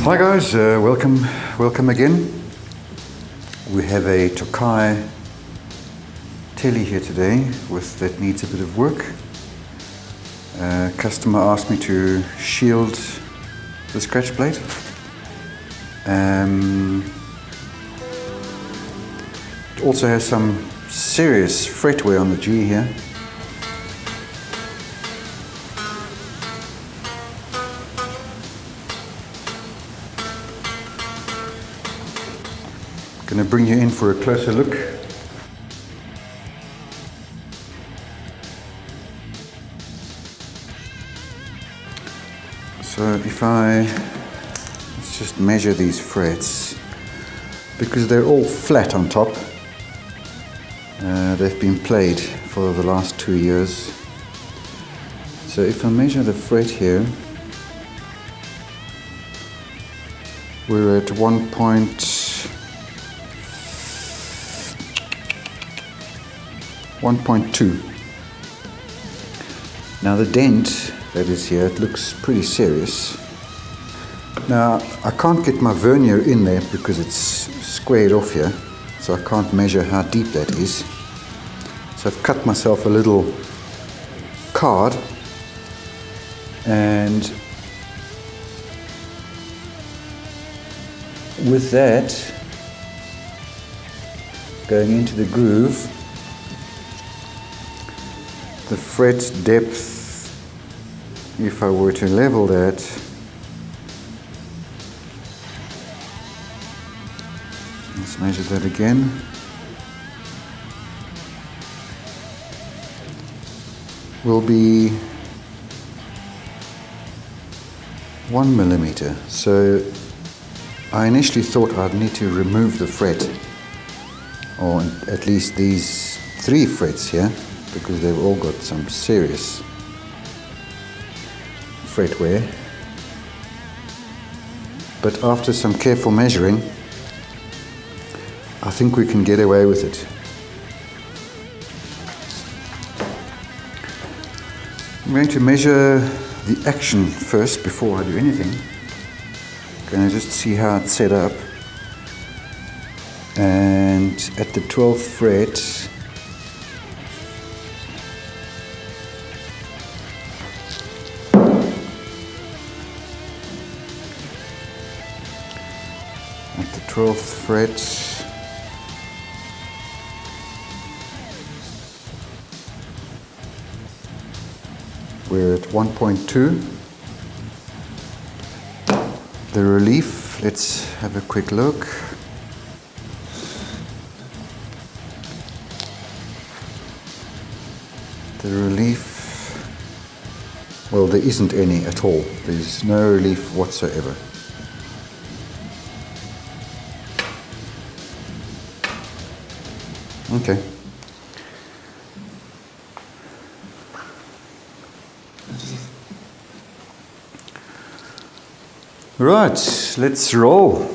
Hi guys, welcome again. We have a Tokai Tele here today that needs a bit of work. Customer asked me to shield the scratch plate. It also has some serious fret wear on the G here. Going to bring you in for a closer look. So let's just measure these frets, because they're all flat on top. They've been played for the last 2 years. So if I measure the fret here, we're at 1.2. Now the dent that is here, it looks pretty serious. Now I can't get my vernier in there because it's squared off here, so I can't measure how deep that is. So I've cut myself a little card, and with that going into the groove, the fret depth, if I were to level that, let's measure that again. Will be 1 millimeter. So I initially thought I'd need to remove the fret, or at least these 3 frets here, because they've all got some serious fret wear. But after some careful measuring, I think we can get away with it. I'm going to measure the action first before I do anything. Going to just see how it's set up. And at the 12th fret, at the 12th fret, we're at 1.2. The relief, let's have a quick look. The relief, well, there isn't any at all. There's no relief whatsoever. Okay. Right, let's roll.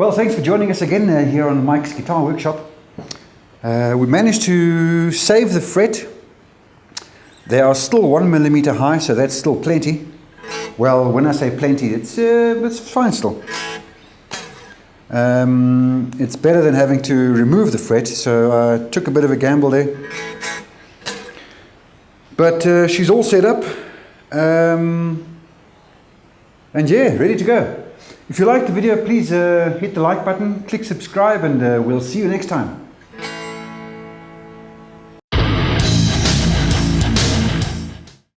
Well, thanks for joining us again here on Mike's Guitar Workshop. We managed to save the fret. They are still 1 millimeter high, so that's still plenty. Well, when I say plenty, it's fine still. It's better than having to remove the fret, so I took a bit of a gamble there. But she's all set up. And yeah, ready to go. If you liked the video, please hit the like button, click subscribe, and we'll see you next time.